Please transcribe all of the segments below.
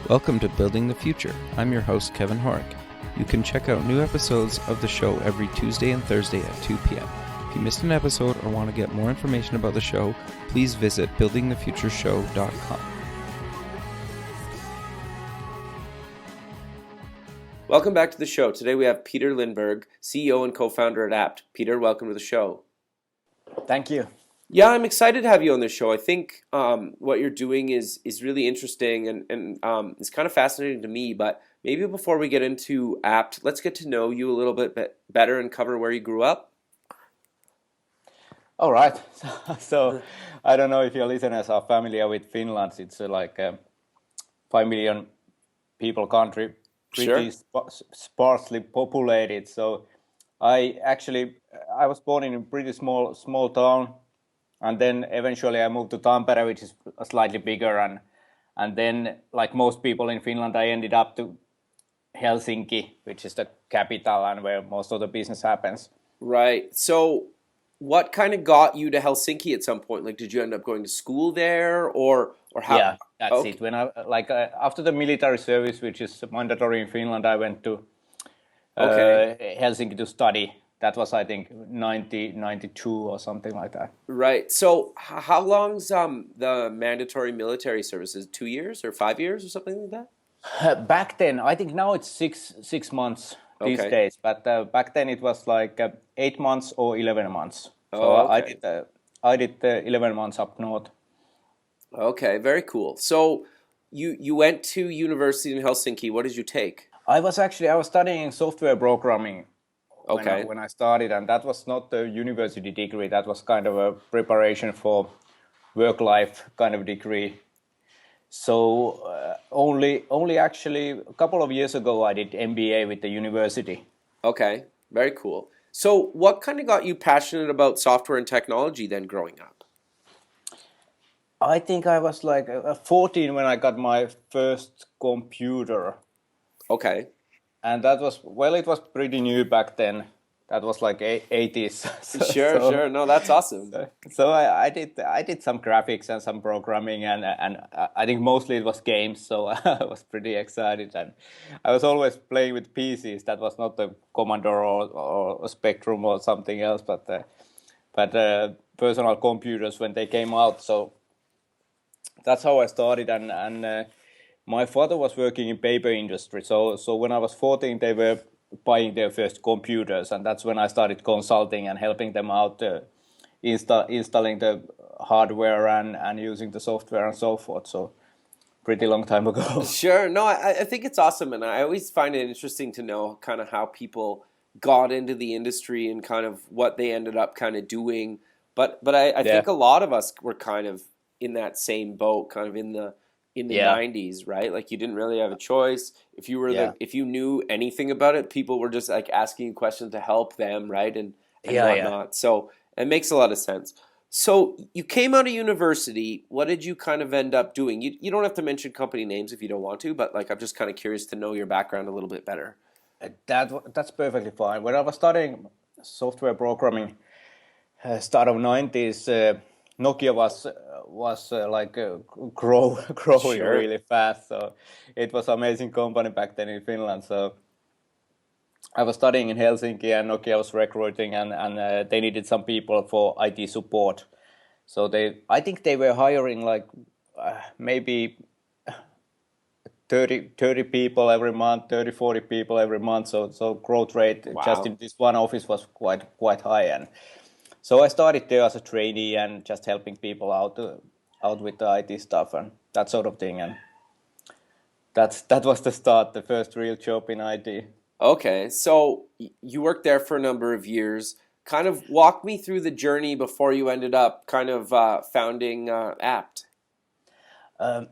Welcome to Building the Future. I'm your host, Kevin Horick. You can check out new episodes of the show every Tuesday and Thursday at 2 p.m. If you missed an episode or want to get more information about the show, please visit buildingthefutureshow.com. Welcome back to the show. Today we have Peter Lindberg, CEO and co-founder at Apt. Peter, welcome to the show. Thank you. Yeah, I'm excited to have you on this show. I think what you're doing is really interesting and it's kind of fascinating to me. But maybe before we get into Apt, let's get to know you a little bit better and cover where you grew up. All right. So I don't know if your listeners are familiar with Finland. It's like a 5 million people country, pretty sparsely populated. So I was born in a pretty small town. And then eventually I moved to Tampere, which is slightly bigger. And then, like most people in Finland, I ended up to Helsinki, which is the capital and where most of the business happens. Right. So what kind of got you to Helsinki at some point? Like, did you end up going to school there or how? Yeah, that's it. When after the military service, which is mandatory in Finland, I went to Helsinki to study. That was, I think, 92 or something like that. Right. So how long's the mandatory military service? Is it 2 years or 5 years or something like that? Back then, I think now it's six months these days. But back then it was like 8 months or 11 months. So I did 11 months up north. Okay, very cool. So you went to university in Helsinki. What did you take? I was studying software programming. Okay. When I started, and that was not a university degree, that was kind of a preparation for work-life kind of degree. So only actually a couple of years ago I did MBA with the university. Okay, very cool. So what kind of got you passionate about software and technology then growing up? I think I was like 14 when I got my first computer. Okay. And that was, it was pretty new back then. That was like 80s. Sure. No, that's awesome. So I did some graphics and some programming, and I think mostly it was games. So I was pretty excited, and I was always playing with PCs. That was not the Commodore or a Spectrum or something else, but personal computers when they came out. So that's how I started, and my father was working in paper industry, so when I was 14, they were buying their first computers, and that's when I started consulting and helping them out, installing the hardware and using the software and so forth. So pretty long time ago. Sure. No, I think it's awesome, and I always find it interesting to know kind of how people got into the industry and kind of what they ended up kind of doing. But I think a lot of us were kind of in that same boat, kind of in the 90s, right? Like you didn't really have a choice. If you were if you knew anything about it, people were just like asking you questions to help them, right? And whatnot. So it makes a lot of sense. So you came out of university. What did you kind of end up doing? You don't have to mention company names if you don't want to, but like I'm just kind of curious to know your background a little bit better. That's perfectly fine. When I was studying software programming, start of 90s, Nokia was growing really fast. So it was an amazing company back then in Finland. So I was studying in Helsinki, and Nokia was recruiting, and they needed some people for IT support. So I think they were hiring like maybe 30 people every month, 40 people every month. So growth rate just in this one office was quite high. And so I started there as a trainee and just helping people out with the IT stuff and that sort of thing. And that was the start, the first real job in IT. Okay, so you worked there for a number of years. Kind of walk me through the journey before you ended up kind of founding Apt. With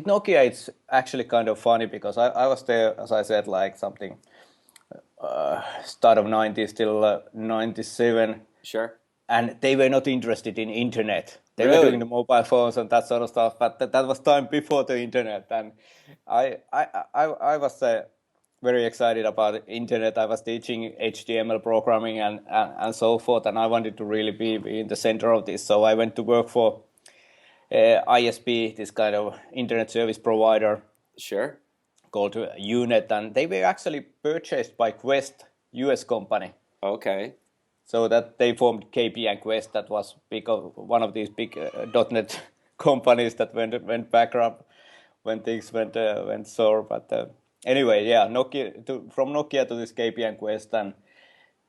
Nokia, it's actually kind of funny because I was there, as I said, like something start of 90s till 97. Sure. And they were not interested in internet. They Really? were doing the mobile phones and that sort of stuff, but that was time before the internet. And I was very excited about the internet. I was teaching HTML programming and so forth, and I wanted to really be in the center of this. So I went to work for ISP, this kind of internet service provider. Sure. Called UNET, and they were actually purchased by Quest, US company. Okay. So that they formed KP and Quest. That was one of these big .NET companies that went bankrupt when things went sour. But anyway, yeah, from Nokia to this KP and Quest, and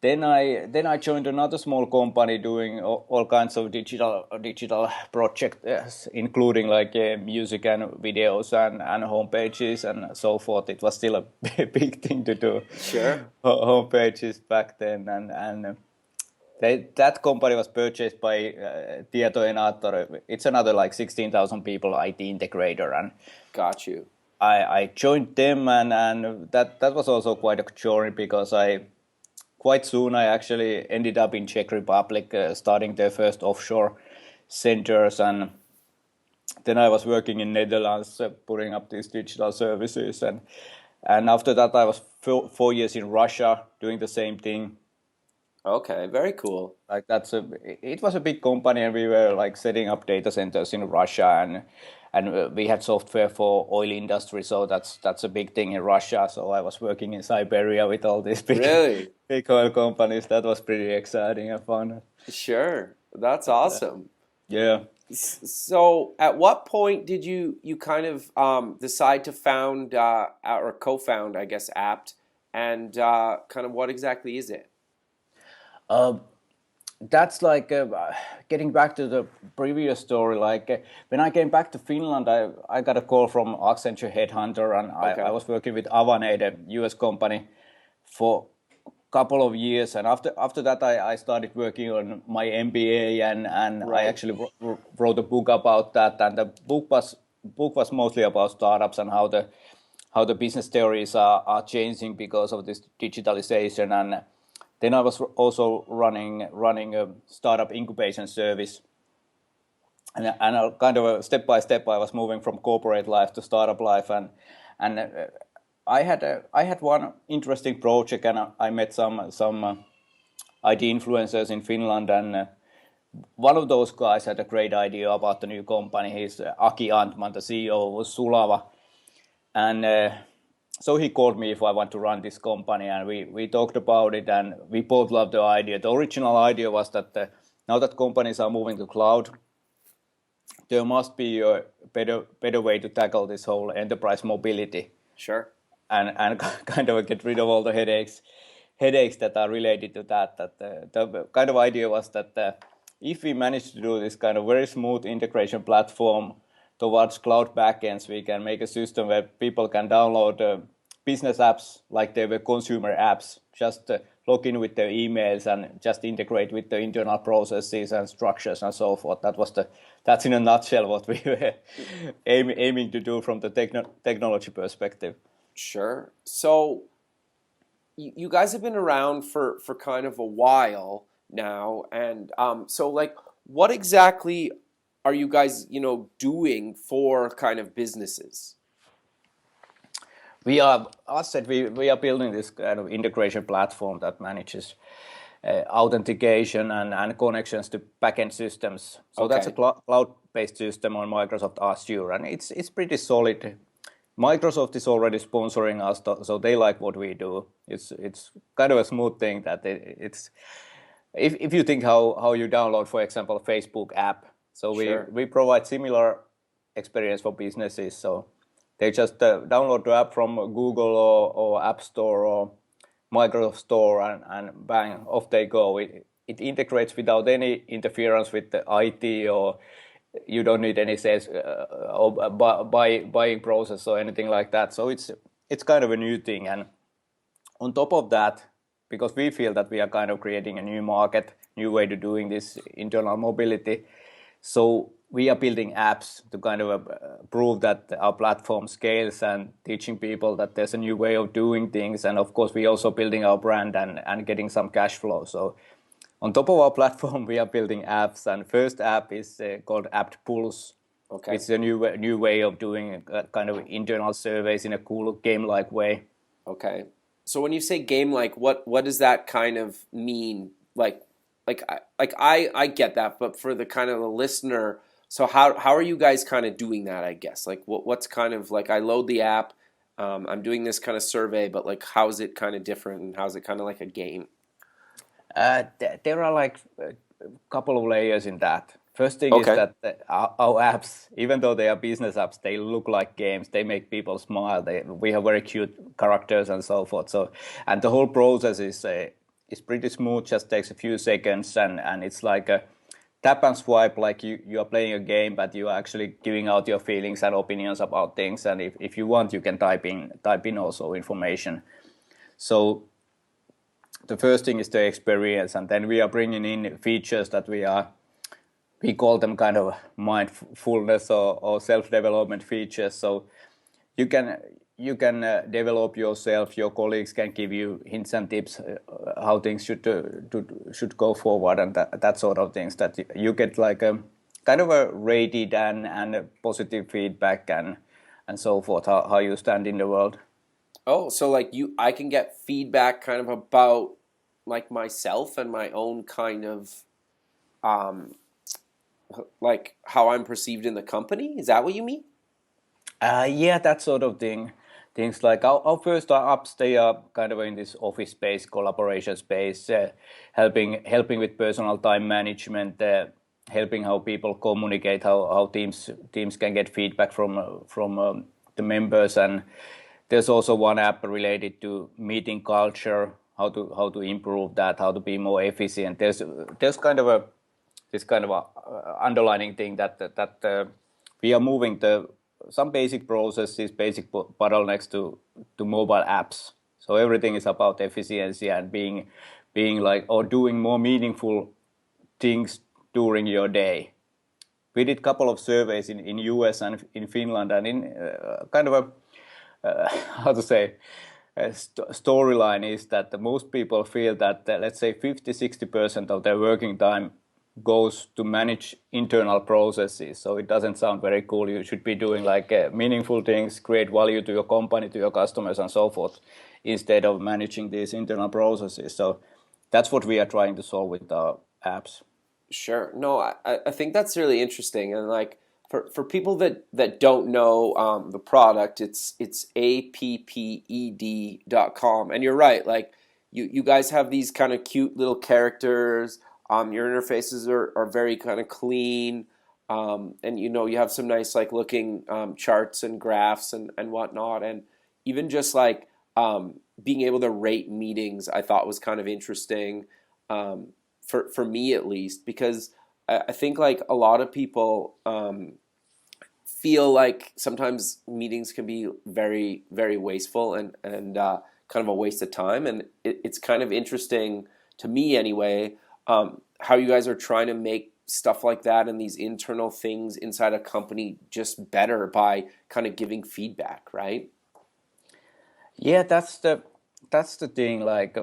then I joined another small company doing all kinds of digital projects, including like music and videos and homepages and so forth. It was still a big thing to do. Sure. Homepages back then, and that company was purchased by Tietoenaattori. It's another like 16,000 people IT integrator, and got you. I joined them, and that was also quite a journey because quite soon I actually ended up in Czech Republic, starting their first offshore centers, and then I was working in Netherlands, putting up these digital services, and after that I was 4 years in Russia doing the same thing. Okay, very cool. Like it was a big company, and we were like setting up data centers in Russia, and we had software for oil industry, so that's a big thing in Russia. So I was working in Siberia with all these Really? big oil companies. That was pretty exciting and fun. Sure. That's awesome. Yeah. So at what point did you kind of decide to found or co-found, I guess, Apt, and kind of what exactly is it? That's like getting back to the previous story. Like when I came back to Finland, I got a call from Accenture Headhunter, and Okay. I was working with Avane, the US company, for a couple of years. And after that, I started working on my MBA, and Right. I actually wrote a book about that. And the book was mostly about startups and how the business theories are changing because of this digitalization. And then I was also running a startup incubation service, and kind of step by step I was moving from corporate life to startup life, and I had one interesting project, and I met some IT influencers in Finland, and one of those guys had a great idea about the new company. He's Aki Antman, the CEO of Sulava, and so he called me if I want to run this company, and we talked about it, and we both loved the idea. The original idea was that now that companies are moving to cloud, there must be a better way to tackle this whole enterprise mobility. Sure. And kind of get rid of all the headaches that are related to that. The kind of idea was that if we manage to do this kind of very smooth integration platform towards cloud backends, we can make a system where people can download business apps like they were consumer apps, just log in with their emails and just integrate with the internal processes and structures and so forth. That's in a nutshell what we were aiming to do from the technology perspective. Sure. So you guys have been around for kind of a while now, and so like what exactly are you guys doing for kind of businesses? We are building this kind of integration platform that manages authentication and connections to backend systems. So Okay. that's a cloud-based system on Microsoft Azure, and it's pretty solid. Microsoft is already sponsoring us, so they like what we do. It's kind of a smooth thing that it's. If you think how you download, for example, a Facebook app, so Sure. we provide similar experience for businesses. So they just download the app from Google or App Store or Microsoft Store, and bang, off they go. It integrates without any interference with the IT, or you don't need any sales or buying process or anything like that. So it's kind of a new thing. And on top of that, because we feel that we are kind of creating a new market, new way to doing this internal mobility, so we are building apps to kind of prove that our platform scales and teaching people that there's a new way of doing things. And of course, we also building our brand and getting some cash flow. So on top of our platform, we are building apps, and first app is called Apt Pulse. Okay. It's a new way of doing kind of internal surveys in a cool game-like way. Okay. So when you say game-like, what does that kind of mean? Like I get that, but for the kind of the listener So how are you guys kind of doing that, I guess? Like what's kind of like I load the app, I'm doing this kind of survey, but like how is it kind of different and how's it kind of like a game? There are like a couple of layers in that. First thing is Okay. that our apps, even though they are business apps, they look like games. They make people smile. We have very cute characters and so forth. So, and the whole process is pretty smooth. Just takes a few seconds, and it's like a tap and swipe, like you are playing a game, but you are actually giving out your feelings and opinions about things. And if you want, you can type in also information. So the first thing is the experience, and then we are bringing in features that we call them kind of mindfulness or self-development features. So you can develop yourself. Your colleagues can give you hints and tips how things should go forward, and that sort of things. That you get like a kind of a rated and a positive feedback and so forth. How you stand in the world. Oh, so like I can get feedback kind of about like myself and my own kind of um like how I'm perceived in the company. Is that what you mean? Yeah, that sort of thing. Things like our first apps, they are kind of in this office space, collaboration space, helping with personal time management, helping how people communicate, how teams can get feedback from the members, and there's also one app related to meeting culture, how to improve that, how to be more efficient. There's kind of a this kind of a underlining thing that we are moving some basic processes, basic bottlenecks to mobile apps. So everything is about efficiency and being like or doing more meaningful things during your day. We did a couple of surveys in US and in Finland, and in kind of a how to say storyline is that most people feel that let's say 50-60% of their working time goes to manage internal processes. So it doesn't sound very cool. You should be doing like meaningful things, create value to your company, to your customers, and so forth, instead of managing these internal processes. So that's what we are trying to solve with our apps. Sure. No, I think that's really interesting. And like for people that don't know the product, it's apped.com. And you're right, like you guys have these kind of cute little characters. Your interfaces are very kind of clean. And you have some nice like looking charts and graphs and whatnot. And even just like being able to rate meetings, I thought was kind of interesting. For me at least, because I think like a lot of people feel like sometimes meetings can be very, very wasteful and kind of a waste of time. And it's kind of interesting to me anyway, how you guys are trying to make stuff like that and these internal things inside a company just better by kind of giving feedback, right? Yeah, that's the thing. Like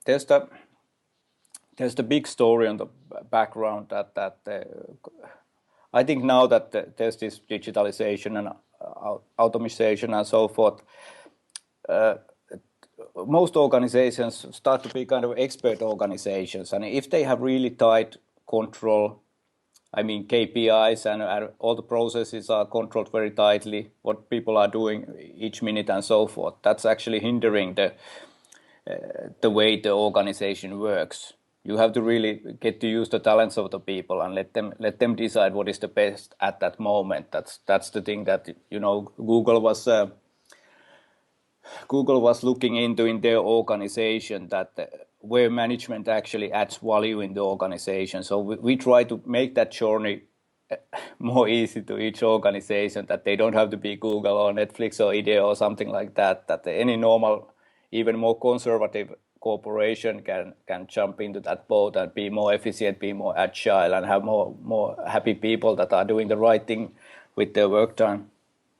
there's the big story on the background that I think now that there's this digitalization and automation and so forth, most organizations start to be kind of expert organizations, and if they have really tight control, I mean KPIs and all the processes are controlled very tightly, what people are doing each minute and so forth, that's actually hindering the way the organization works. You have to really get to use the talents of the people and let them decide what is the best at that moment. That's the thing that Google was looking into in their organization, that where management actually adds value in the organization. So we try to make that journey more easy to each organization, that they don't have to be Google or Netflix or IDEA or something like that. That any normal, even more conservative corporation can jump into that boat and be more efficient, be more agile, and have more happy people that are doing the right thing with their work time.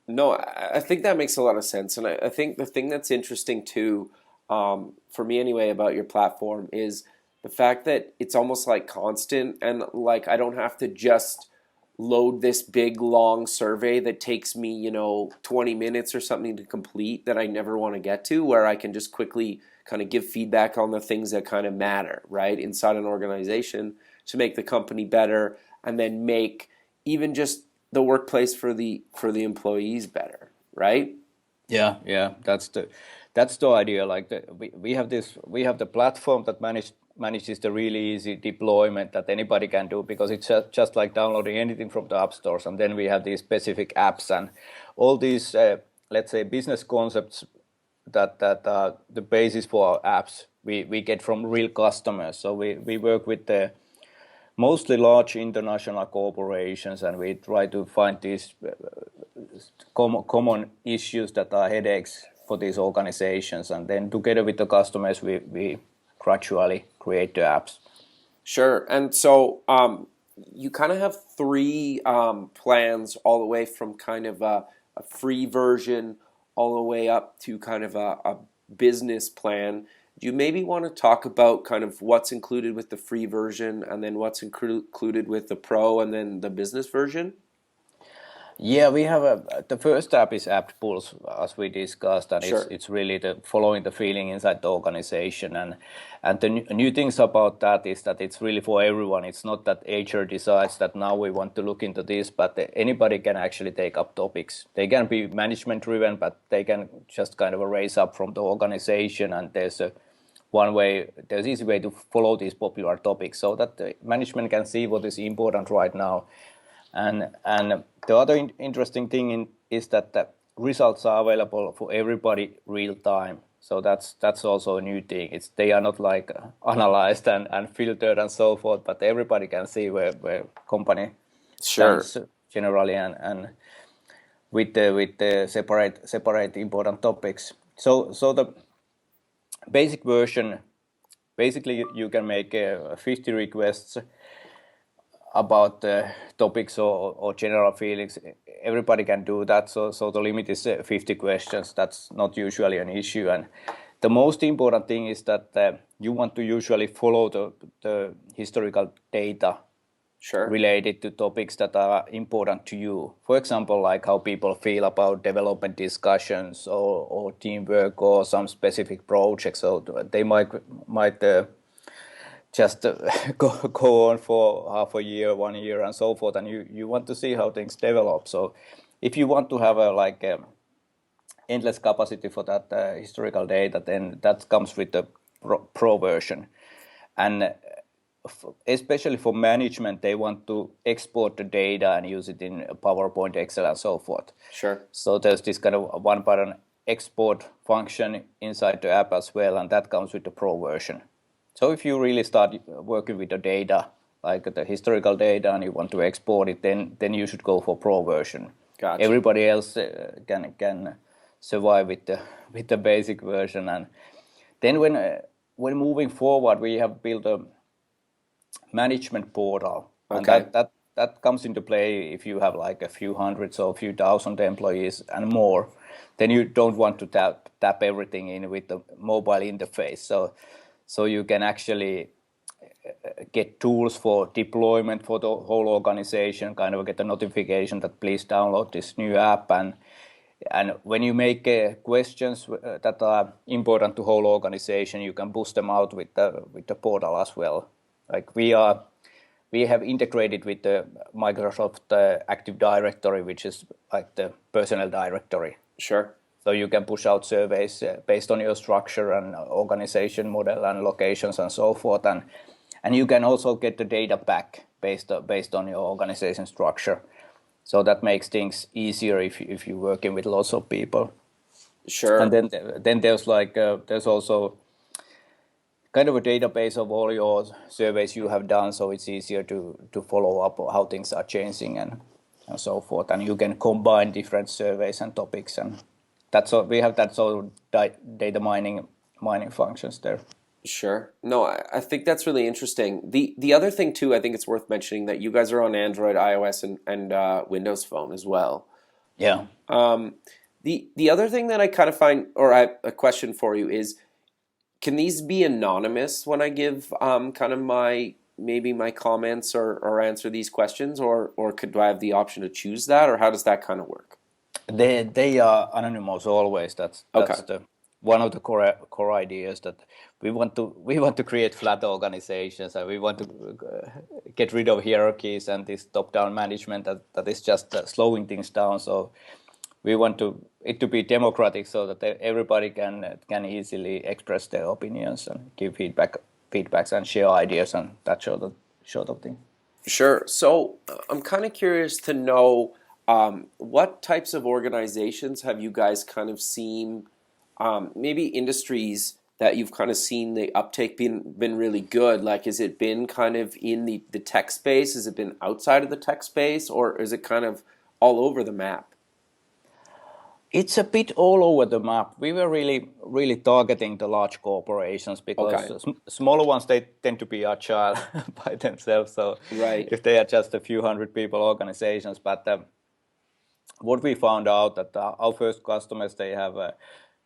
No, I think that makes a lot of sense. And I think the thing that's interesting too, for me anyway, about your platform is the fact that it's almost like constant and like I don't have to just load this big long survey that takes me 20 minutes or something to complete that I never want to get to, where I can just quickly kind of give feedback on the things that kind of matter, right, inside an organization to make the company better, and then make even just the workplace for the employees better, right? Yeah, that's the idea. Like we have the platform that manages the really easy deployment that anybody can do, because it's just like downloading anything from the app stores, and then we have these specific apps and all these let's say business concepts that are the basis for our apps. We get from real customers. So we work with the mostly large international corporations, and we try to find these common issues that are headaches for these organizations, and then together with the customers we gradually create the apps. Sure. And so you kind of have three plans, all the way from kind of a free version all the way up to kind of a business plan. Do you maybe want to talk about kind of what's included with the free version, and then what's included with the pro, and then the business version? Yeah, we have the first app is Apt Pulse, as we discussed, and Sure. it's really the following the feeling inside the organization, and the new things about that is that it's really for everyone. It's not that HR decides that now we want to look into this, but anybody can actually take up topics. They can be management driven, but they can just kind of raise up from the organization, and there's easy way to follow these popular topics so that the management can see what is important right now. And the other interesting thing is that the results are available for everybody real time. So that's also a new thing. They are not like analyzed and filtered and so forth, but everybody can see where company stands generally, and with the separate important topics. So the basic version, basically you can make 50 requests about topics or general feelings. Everybody can do that, so the limit is 50 questions. That's not usually an issue, and the most important thing is that you want to usually follow the historical data related to topics that are important to you. For example, like how people feel about development discussions or teamwork or some specific projects. So they might just go on for half a year, 1 year, and so forth, and you want to see how things develop. So if you want to have a endless capacity for that historical data, then that comes with the pro version. And especially for management, they want to export the data and use it in PowerPoint, Excel, and so forth. Sure. So there's this kind of one button export function inside the app as well, and that comes with the pro version. So if you really start working with the data, like the historical data, and you want to export it, then you should go for pro version. Gotcha. Everybody else can survive with the basic version. And then when moving forward, we have built a management portal, Okay. and that comes into play if you have like a few hundreds or a few thousand employees and more. Then you don't want to tap everything in with the mobile interface. So you can actually get tools for deployment for the whole organization, kind of get a notification that please download this new app. And when you make questions that are important to whole organization, you can boost them out with the portal as well. Like we have integrated with the Microsoft Active Directory, which is like the personnel directory. Sure. So you can push out surveys based on your structure and organization model and locations and so forth, and you can also get the data back based on your organization structure. So that makes things easier if you're working with lots of people. Sure. And then there's also kind of a database of all your surveys you have done, so it's easier to follow up how things are changing and so forth. And you can combine different surveys and topics, and that's all. We have that sort of data mining functions there. Sure. No, I think that's really interesting. The other thing too, I think it's worth mentioning that you guys are on Android, iOS, and Windows Phone as well. Yeah. The other thing that I kind of find, or a question for you is, can these be anonymous when I give kind of my comments or answer these questions, or do I have the option to choose that, or how does that kind of work? They are anonymous always. That's Okay. One of the core ideas that we want to create flat organizations, and we want to get rid of hierarchies and this top-down management that is just slowing things down. So we want it to be democratic so that everybody can easily express their opinions and give feedbacks and share ideas and that sort of thing. Sure. So I'm kind of curious to know what types of organizations have you guys kind of seen, maybe industries that you've kind of seen the uptake been really good? Like, has it been kind of in the tech space? Has it been outside of the tech space? Or is it kind of all over the map? It's a bit all over the map. We were really targeting the large corporations because smaller ones, they tend to be agile by themselves. So if they are just a few hundred people organizations, but what we found out that our first customers, they have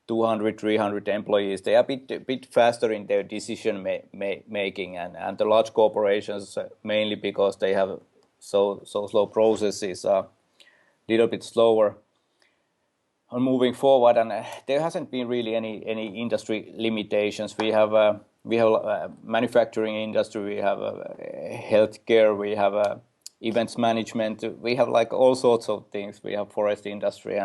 200, 300 employees. They are a bit faster in their decision making, and the large corporations mainly because they have so slow processes, a little bit slower on moving forward, and there hasn't been really any industry limitations. We have manufacturing industry, we have healthcare, we have events management, we have like all sorts of things. We have forest industry,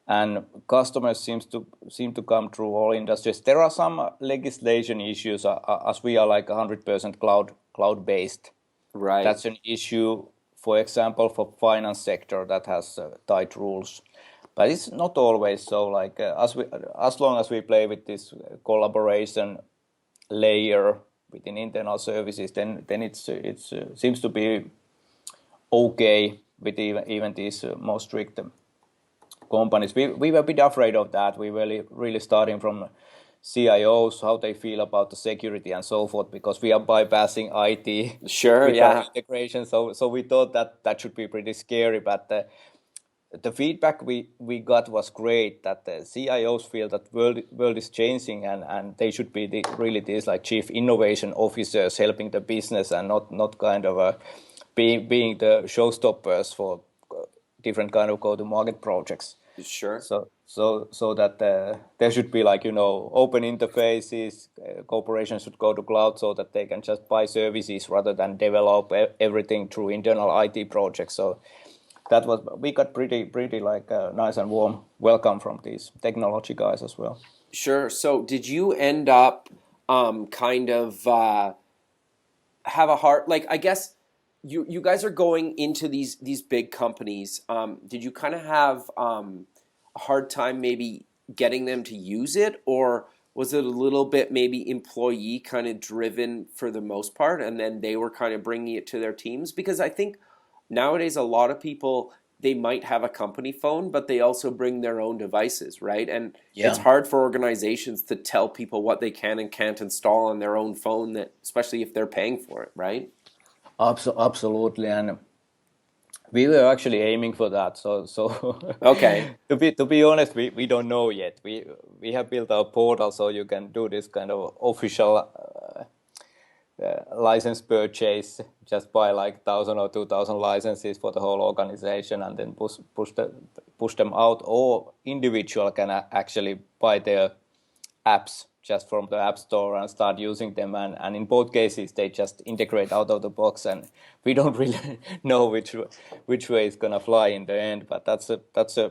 and customers seem to come through all industries. There are some legislation issues as we are like 100% cloud based. Right. That's an issue, for example, for finance sector that has tight rules. But it's not always so. Like as long as we play with this collaboration layer within internal services, then it seems to be okay with even these more strict companies. We were a bit afraid of that. We were really starting from CIOs, how they feel about the security and so forth, because we are bypassing IT. Sure, with yeah. our integration. So we thought that should be pretty scary, but the feedback we got was great, that the CIOs feel that world is changing, and they should be really these like chief innovation officers helping the business, and not kind of being the showstoppers for different kind of go-to-market projects. Sure. So that there should be like, open interfaces. Corporations should go to cloud so that they can just buy services rather than develop everything through internal IT projects. So that was, we got pretty like nice and warm welcome from these technology guys as well. Sure. So did you end up kind of have a hard, like, I guess you guys are going into these big companies. Did you kind of have a hard time maybe getting them to use it, or was it a little bit maybe employee kind of driven for the most part, and then they were kind of bringing it to their teams? Because I think nowadays a lot of people, they might have a company phone, but they also bring their own devices, right? And it's hard for organizations to tell people what they can and can't install on their own phone, that especially if they're paying for it, right? Absolutely, and we were actually aiming for that. So okay. to be honest, we don't know yet. We have built our portal so you can do this kind of official license purchase, just buy like 1,000 or 2,000 licenses for the whole organization, and then push them out. Or individual can actually buy their apps just from the app store and start using them. And in both cases, they just integrate out of the box, and we don't really know which way it's gonna fly in the end. But that's a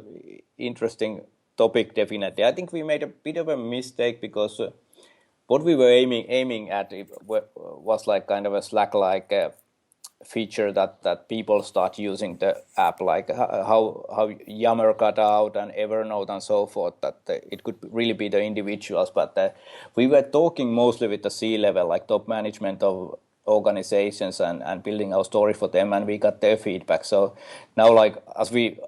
interesting topic, definitely. I think we made a bit of a mistake because what we were aiming at was like kind of a Slack-like feature that people start using the app, like how Yammer got out and Evernote and so forth, that it could really be the individuals. But we were talking mostly with the C-level, like top management of organizations, and building our story for them, and we got their feedback. So now, like as we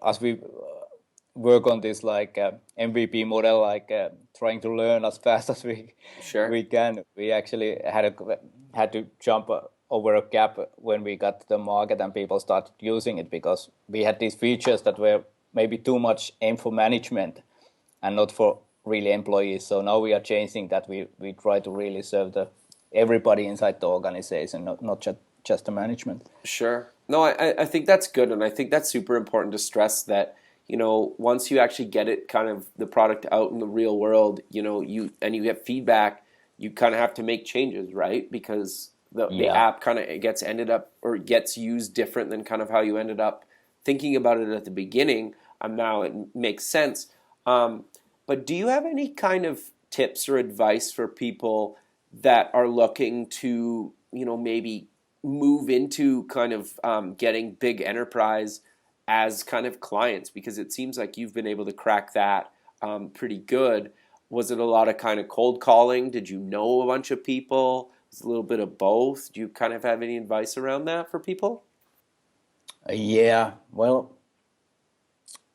work on this like MVP model, like trying to learn as fast as we can. We actually had to jump over a gap when we got to the market and people started using it, because we had these features that were maybe too much aimed for management and not for really employees. So now we are changing that. We try to really serve everybody inside the organization, not just the management. Sure. No, I think that's good, and I think that's super important to stress that, once you actually get it, kind of the product out in the real world, you get feedback, you kind of have to make changes, right? Because the app kind of gets used different than kind of how you ended up thinking about it at the beginning. Now it makes sense. But do you have any kind of tips or advice for people that are looking to, maybe move into kind of getting big enterprise as kind of clients? Because it seems like you've been able to crack that pretty good. Was it a lot of kind of cold calling? Did you know a bunch of people? Was it a little bit of both? Do you kind of have any advice around that for people? Yeah, well,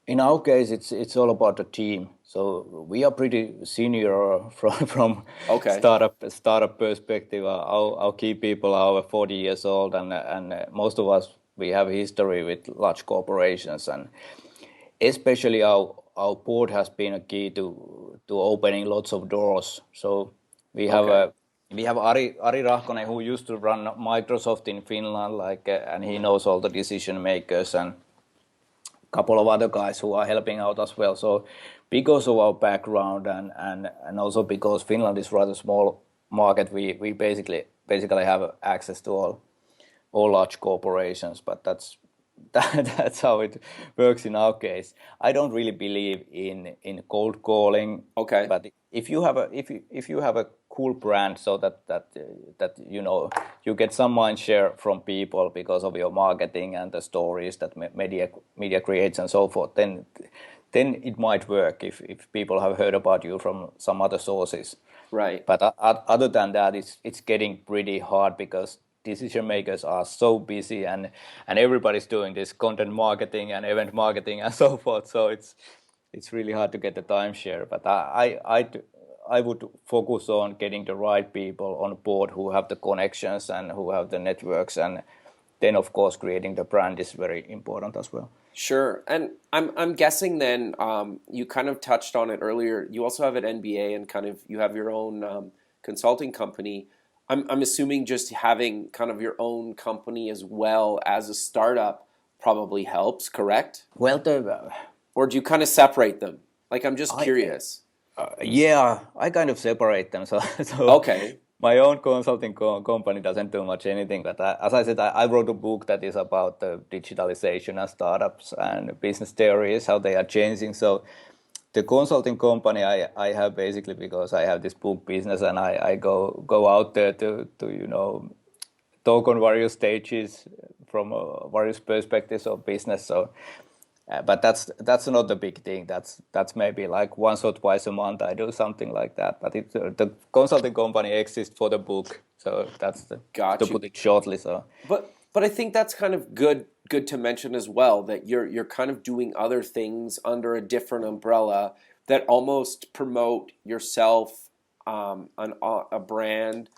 in our case, it's all about the team. So we are pretty senior from Okay. startup perspective. Our key people are over 40 years old, and most of us we have history with large corporations, and especially our board has been a key to opening lots of doors. So we have we have Ari Rahkonen, who used to run Microsoft in Finland, and he knows all the decision makers, and a couple of other guys who are helping out as well. So because of our background and also because Finland is rather small market, we basically have access to all large corporations, but that's how it works in our case. I don't really believe in cold calling. Okay. But if you have a cool brand, so that you get some mind share from people because of your marketing and the stories that media creates and so forth, then it might work if people have heard about you from some other sources. Right. But other than that, it's getting pretty hard because decision makers are so busy and everybody's doing this content marketing and event marketing and so forth. So it's really hard to get the timeshare. But I would focus on getting the right people on board who have the connections and who have the networks, and then of course creating the brand is very important as well. Sure. And I'm guessing then you kind of touched on it earlier. You also have an MBA and kind of you have your own consulting company. I'm assuming just having kind of your own company as well as a startup probably helps, correct? Well, or do you kind of separate them? Like, I'm just curious. Yeah, I kind of separate them. So Okay. My own consulting company doesn't do much anything. But as I said, I wrote a book that is about the digitalization and startups and business theories, how they are changing. So the consulting company I have basically because I have this book business and I go out there to talk on various stages from various perspectives of business. So, but that's not the big thing. That's maybe like once or twice a month I do something like that. But the consulting company exists for the book. So that's to put it shortly. So, but I think that's kind of good to mention as well, that you're kind of doing other things under a different umbrella that almost promote yourself, a brand,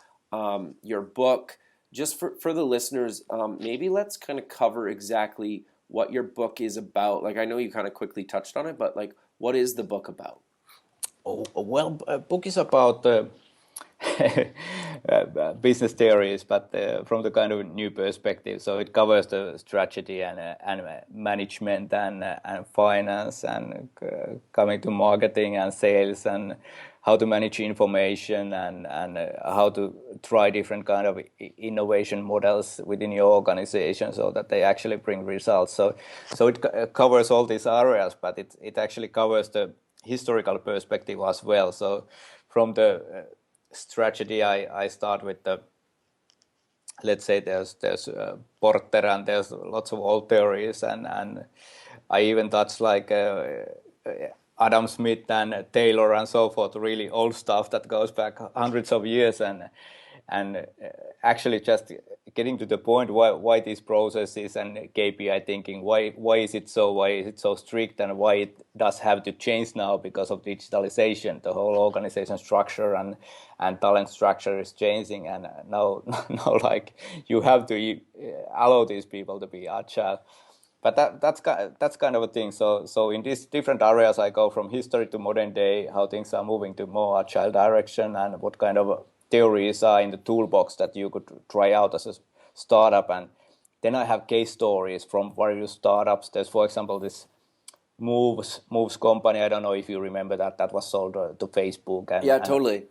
your book. Just for the listeners, maybe let's kind of cover exactly what your book is about. Like, I know you kind of quickly touched on it, but like, what is the book about? Oh, well, a book is about business theories, but from the kind of new perspective. So it covers the strategy and management and finance and coming to marketing and sales and how to manage information and how to try different kind of innovation models within your organization so that they actually bring results. So it covers all these areas, but it actually covers the historical perspective as well. So from the strategy, I start with the, let's say there's Porter and there's lots of old theories and I even touch like Adam Smith and Taylor and so forth, really old stuff that goes back hundreds of years and actually just getting to the point why these processes and KPI thinking, why is it so strict and why it does have to change now because of digitalization. The whole organization structure and talent structure is changing, and now like you have to allow these people to be agile. But that's kind of a thing. So in these different areas, I go from history to modern day, how things are moving to more agile direction, and what kind of theories are in the toolbox that you could try out as a startup. And then I have case stories from various startups. There's, for example, this Moves company. I don't know if you remember that was sold to Facebook. Yeah, totally.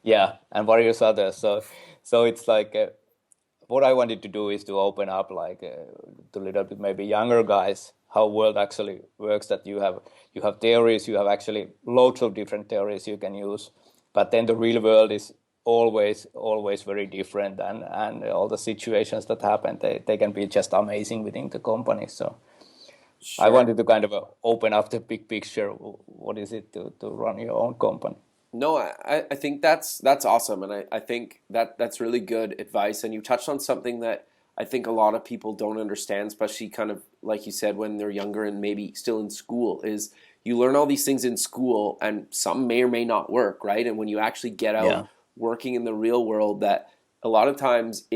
Yeah, and various others. So it's like what I wanted to do is to open up like to a little bit maybe younger guys how world actually works. That you have theories, you have actually loads of different theories you can use, but then the real world is always very different, and all the situations that happen, they can be just amazing within the company. So I Sure. wanted to kind of open up the big picture. What is it to run your own company? No, I think that's awesome, and I think that's really good advice. And you touched on something that I think a lot of people don't understand, especially kind of like you said when they're younger and maybe still in school, is you learn all these things in school, and some may or may not work, right? And when you actually get out Yeah, working in the real world, that a lot of times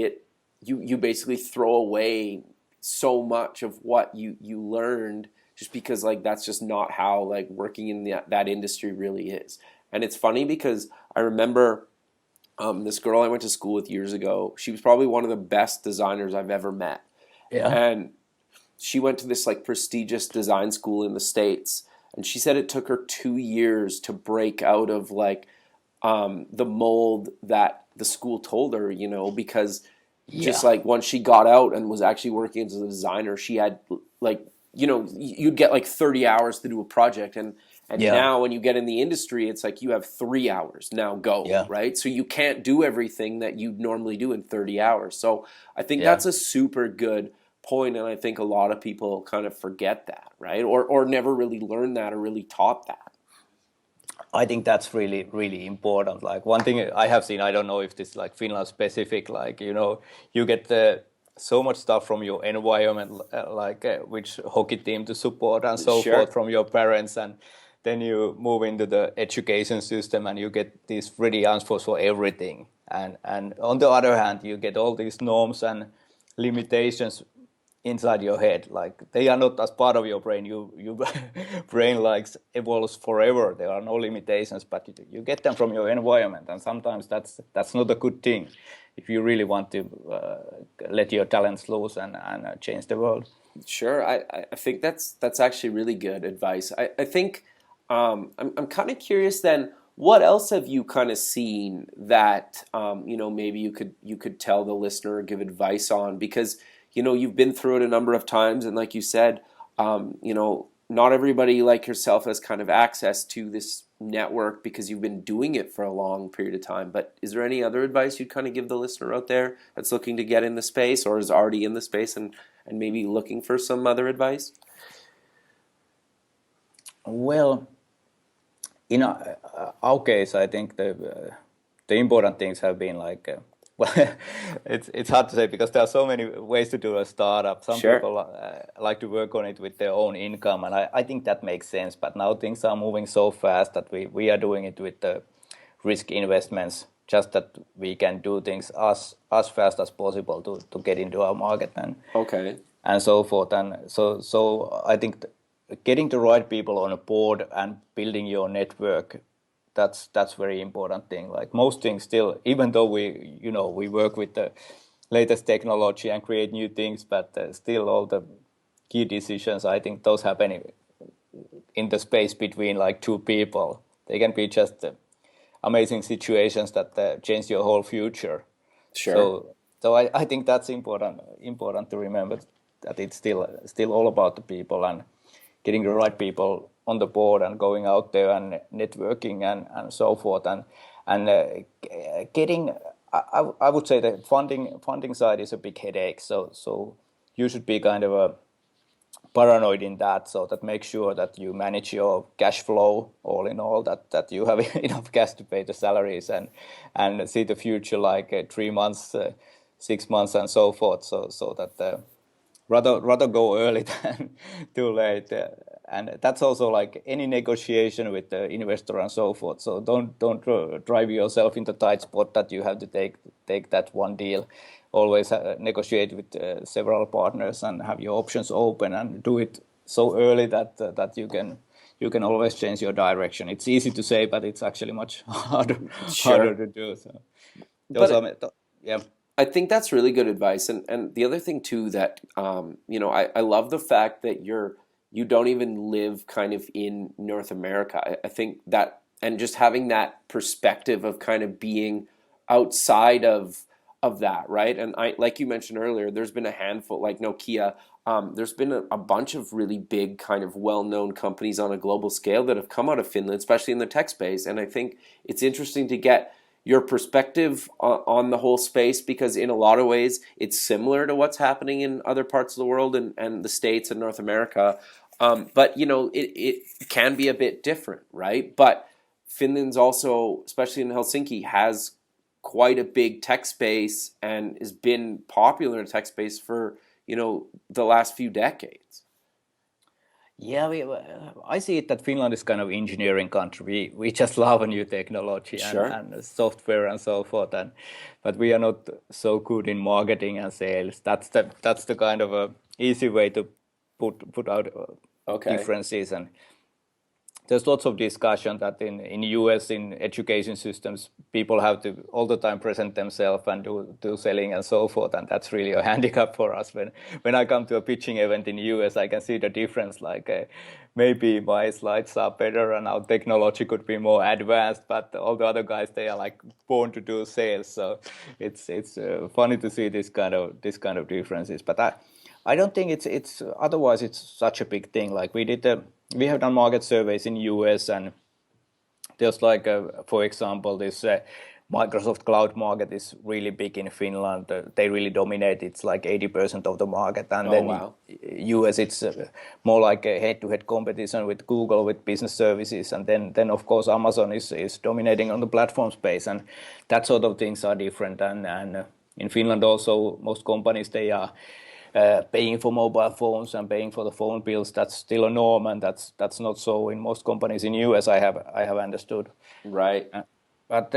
you basically throw away so much of what you learned just because like that's just not how like working in that industry really is. And it's funny because I remember this girl I went to school with years ago. She was probably one of the best designers I've ever met. yeah, And she went to this like prestigious design school in the States. And she said it took her 2 years to break out of like the mold that the school told her, because yeah, just like once she got out and was actually working as a designer, she had like, you'd get like 30 hours to do a project. And yeah, now when you get in the industry, it's like you have 3 hours, now go, yeah, right? So you can't do everything that you normally do in 30 hours. So I think yeah. that's a super good point, and I think a lot of people kind of forget that, right? Or never really learned that or really taught that. I think that's really, really important. Like one thing I have seen, I don't know if this is like Finland specific, like, you get so much stuff from your environment, like which hockey team to support and so forth Sure. from your parents. And then you move into the education system and you get these ready answers for everything. And on the other hand, you get all these norms and limitations inside your head, like they are not as part of your brain. You brain like evolves forever. There are no limitations, but you get them from your environment, and sometimes that's not a good thing if you really want to let your talents loose and change the world. Sure, I think that's actually really good advice. I think I'm kind of curious then. What else have you kind of seen that maybe you could tell the listener or give advice on, because you've been through it a number of times, and like you said, not everybody like yourself has kind of access to this network because you've been doing it for a long period of time. But is there any other advice you'd kind of give the listener out there that's looking to get in the space or is already in the space and maybe looking for some other advice? Well, in our case, I think the important things have been like, well, it's hard to say because there are so many ways to do a startup. Some Sure. people like to work on it with their own income, and I think that makes sense. But now things are moving so fast that we are doing it with the risk investments, just that we can do things as fast as possible to get into our market Okay. and so forth. And so I think getting the right people on a board and building your network, that's very important thing. Like most things still, even though we work with the latest technology and create new things, but still all the key decisions, I think those happen in the space between like two people. They can be just amazing situations that change your whole future. Sure. So I think that's important to remember, that it's still all about the people and getting the right people on the board and going out there and networking and so forth, and getting, I would say the funding side is a big headache. So you should be kind of a paranoid in that, so that make sure that you manage your cash flow all in all, that you have enough cash to pay the salaries and see the future like 3 months, 6 months and so forth, so that rather go early than too late. And that's also like any negotiation with the investor and so forth. So don't drive yourself into tight spot that you have to take that one deal. Always negotiate with several partners and have your options open, and do it so early that you can always change your direction. It's easy to say, but it's actually much harder Sure. to do. So those But are yeah. I think that's really good advice. And the other thing too that I love the fact that you don't even live kind of in North America. I think that, and just having that perspective of kind of being outside of of that, right? And like you mentioned earlier, there's been a handful, like Nokia. There's been a bunch of really big, kind of well-known companies on a global scale that have come out of Finland, especially in the tech space. And I think it's interesting to get your perspective on the whole space, because in a lot of ways it's similar to what's happening in other parts of the world and the States and North America. But it can be a bit different, right? But Finland's also, especially in Helsinki, has quite a big tech space and has been popular in tech space for the last few decades. Yeah, I see it that Finland is kind of engineering country. We just love a new technology Sure. and software and so forth, but we are not so good in marketing and sales. That's the kind of a easy way to put out differences. And there's lots of discussion that in US in education systems people have to all the time present themselves and do selling and so forth, and that's really a handicap for us. When I come to a pitching event in US, I can see the difference. Like maybe my slides are better and our technology could be more advanced, but all the other guys, they are like born to do sales. So it's funny to see this kind of differences. But I don't think it's otherwise it's such a big thing. Like we have done market surveys in US, and there's like for example this Microsoft cloud market is really big in Finland. They really dominate. It's like 80% of the market, and then wow. US it's more like a head-to-head competition with Google with business services, and then of course Amazon is dominating on the platform space, and that sort of things are different. And in Finland also most companies they are paying for mobile phones and paying for the phone bills. That's still a norm, and that's not so in most companies in US. I have understood. Right. But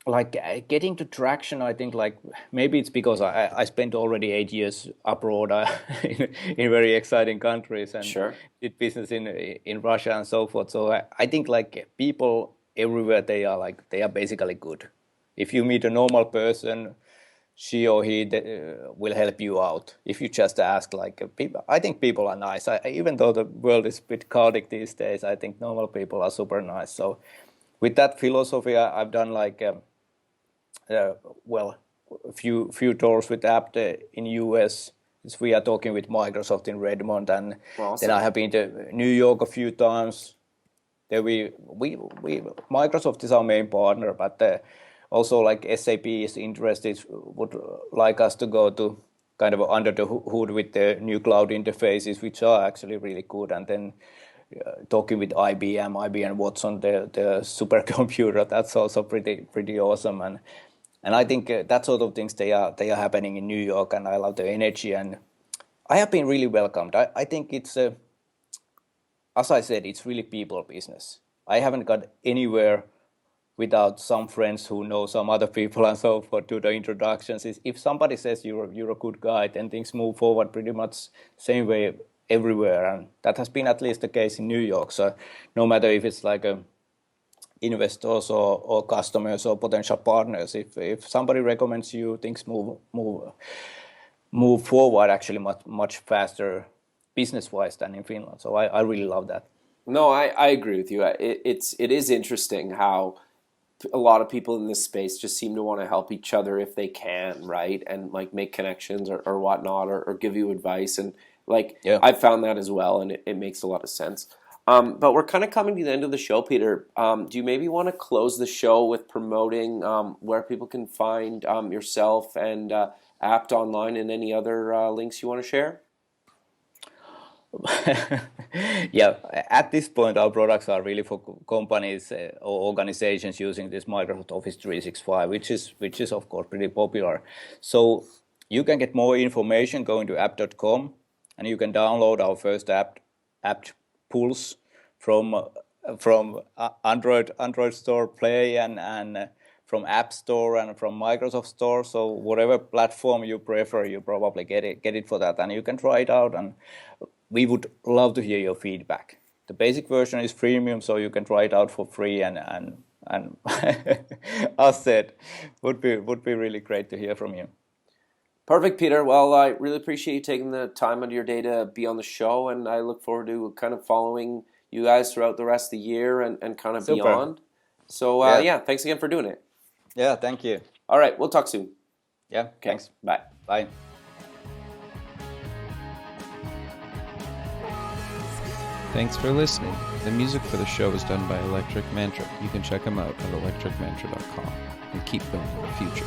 like getting to traction, I think like maybe it's because I spent already 8 years abroad in very exciting countries and Sure. did business in Russia and so forth. So I think like people everywhere they are basically good. If you meet a normal person, she or he will help you out if you just ask. Like people, I think people are nice. Even though the world is a bit chaotic these days, I think normal people are super nice. So with that philosophy, I've done like a few tours with Apt in US. We are talking with Microsoft in Redmond, and Awesome. then I have been to New York a few times. There we Microsoft is our main partner, but also like SAP is interested, would like us to go to kind of under the hood with the new cloud interfaces, which are actually really good. And then talking with IBM Watson, the supercomputer, that's also pretty awesome. And I think that sort of things they are happening in New York, and I love the energy, and I have been really welcomed. I think it's as I said, it's really people business. I haven't got anywhere without some friends who know some other people and so forth to the introductions. If somebody says you're a good guy, then things move forward pretty much same way everywhere, and that has been at least the case in New York. So no matter if it's like investors or customers or potential partners, if somebody recommends you, things move forward actually much faster business-wise than in Finland. So I really love that. No, I agree with you. It is interesting how a lot of people in this space just seem to want to help each other if they can, right? And like make connections or whatnot, or give you advice. And like, yeah. I've found that as well, and it makes a lot of sense. But we're kind of coming to the end of the show, Peter. Do you maybe want to close the show with promoting where people can find yourself and Apt online, and any other links you want to share? Yeah, at this point, our products are really for companies or organizations using this Microsoft Office 365, which is of course pretty popular. So you can get more information going to apt.com, and you can download our first app, Apt Pulse, from Android Store Play and from App Store and from Microsoft Store. So whatever platform you prefer, you probably get it for that, and you can try it out. And we would love to hear your feedback. The basic version is freemium, so you can try it out for free. And as said, would be really great to hear from you. Perfect, Peter. Well, I really appreciate you taking the time out of your day to be on the show, and I look forward to kind of following you guys throughout the rest of the year and kind of beyond. So, yeah, thanks again for doing it. Yeah, thank you. All right, we'll talk soon. Yeah, Okay. thanks. Bye. Bye. Thanks for listening. The music for the show is done by Electric Mantra. You can check them out at electricmantra.com and keep building the future.